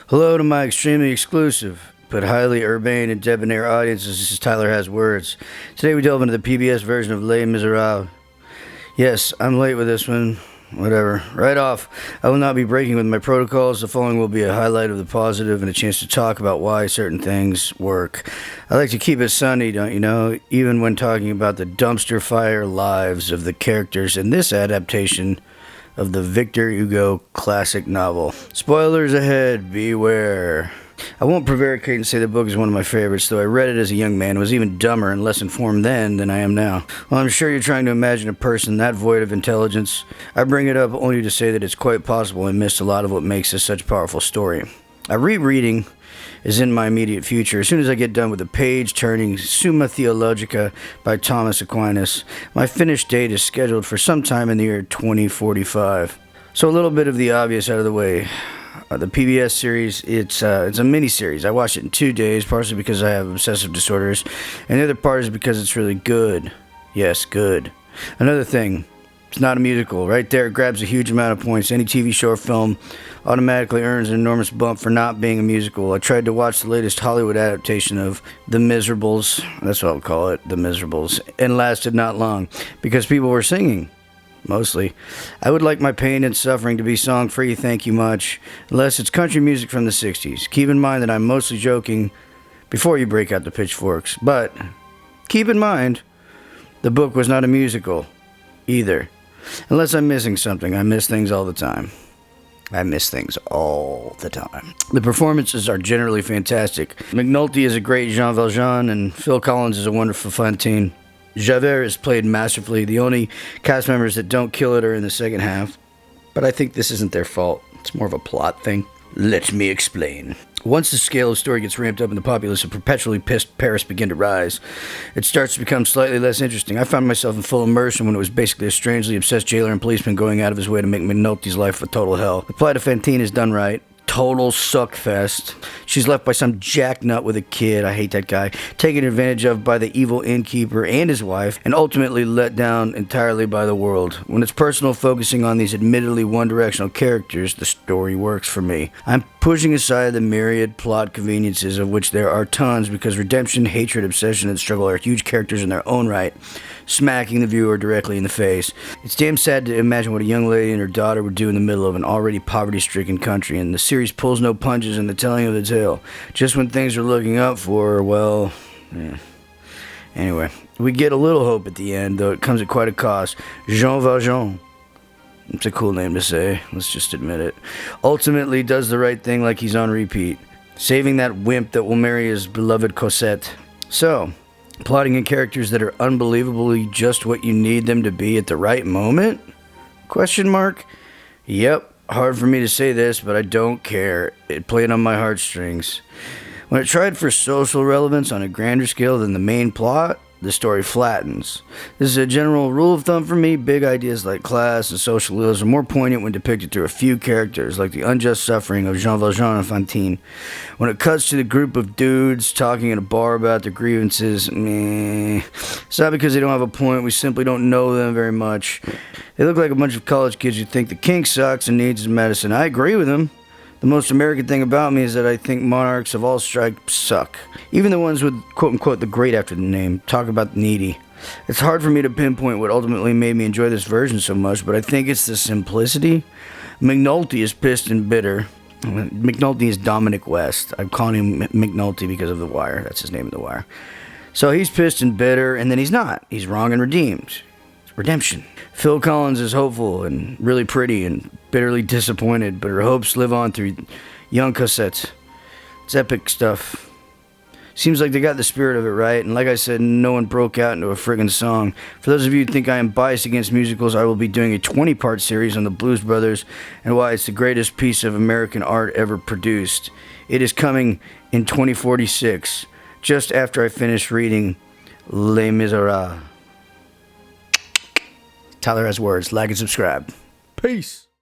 Hello to my extremely exclusive but highly urbane and debonair audiences. This is Tyler Has Words. Today we delve into the PBS version of Les Misérables. Yes, I'm late with this one. Whatever. Right off, I will not be breaking with my protocols. The following will be a highlight of the positive and a chance to talk about why certain things work. I like to keep it sunny, don't you know, even when talking about the dumpster fire lives of the characters in this adaptation of the Victor Hugo classic novel. Spoilers ahead, beware. I won't prevaricate and say the book is one of my favorites, though I read it as a young man and was even dumber and less informed then than I am now. Well, I'm sure you're trying to imagine a person that void of intelligence. I bring it up only to say that it's quite possible I missed a lot of what makes this such a powerful story. A rereading is in my immediate future. As soon as I get done with the page-turning Summa Theologica by Thomas Aquinas, my finished date is scheduled for sometime in the year 2045. So a little bit of the obvious out of the way. The PBS series, it's a mini-series. I watched it in 2 days, partially because I have obsessive disorders, and the other part is because it's really good. Yes, good. Another thing, it's not a musical. Right there, it grabs a huge amount of points. Any TV show or film automatically earns an enormous bump for not being a musical. I tried to watch the latest Hollywood adaptation of The Misérables, that's what I'll call it, The Misérables, and lasted not long, because people were singing. Mostly. I would like my pain and suffering to be song-free, thank you much, unless it's country music from the 60s. Keep in mind that I'm mostly joking before you break out the pitchforks, but keep in mind, the book was not a musical, either. Unless I'm missing something. I miss things all the time. I miss things all the time. The performances are generally fantastic. McNulty is a great Jean Valjean, and Phil Collins is a wonderful Fantine. Javert is played masterfully. The only cast members that don't kill it are in the second half. But I think this isn't their fault. It's more of a plot thing. Let me explain. Once the scale of story gets ramped up and the populace of perpetually pissed Paris begin to rise, it starts to become slightly less interesting. I found myself in full immersion when it was basically a strangely obsessed jailer and policeman going out of his way to make McNulty's life a total hell. The plight of Fantine is done right. Total suckfest. She's left by some jacknut with a kid, I hate that guy, taken advantage of by the evil innkeeper and his wife, and ultimately let down entirely by the world. When it's personal, focusing on these admittedly one-directional characters, the story works for me. I'm pushing aside the myriad plot conveniences, of which there are tons, because redemption, hatred, obsession, and struggle are huge characters in their own right, smacking the viewer directly in the face. It's damn sad to imagine what a young lady and her daughter would do in the middle of an already poverty-stricken country, and the series pulls no punches in the telling of the tale. Just when things are looking up for her, well, yeah. Anyway, we get a little hope at the end, though it comes at quite a cost. Jean Valjean. It's a cool name to say, let's just admit it. Ultimately does the right thing like he's on repeat, saving that wimp that will marry his beloved Cosette. So, plotting in characters that are unbelievably just what you need them to be at the right moment? Question mark? Yep, hard for me to say this, but I don't care. It played on my heartstrings. When it tried for social relevance on a grander scale than the main plot, the story flattens. This is a general rule of thumb for me. Big ideas like class and social ills are more poignant when depicted through a few characters, like the unjust suffering of Jean Valjean and Fantine. When it cuts to the group of dudes talking in a bar about their grievances, meh. It's not because they don't have a point, we simply don't know them very much. They look like a bunch of college kids who think the king sucks and needs his medicine. I agree with them. The most American thing about me is that I think monarchs of all stripes suck. Even the ones with quote-unquote the great after the name talk about the needy. It's hard for me to pinpoint what ultimately made me enjoy this version so much, but I think it's the simplicity. McNulty is pissed and bitter. McNulty is Dominic West. I'm calling him McNulty because of The Wire. That's his name in The Wire. So he's pissed and bitter, and then he's not. He's wrong and redeemed. Redemption. Phil Collins is hopeful and really pretty and bitterly disappointed, but her hopes live on through young Cosette. It's epic stuff. Seems like they got the spirit of it right, and like I said, no one broke out into a friggin' song. For those of you who think I am biased against musicals, I will be doing a 20-part series on the Blues Brothers and why it's the greatest piece of American art ever produced. It is coming in 2046, just after I finish reading Les Misérables. Tyler Has Words. Like and subscribe. Peace.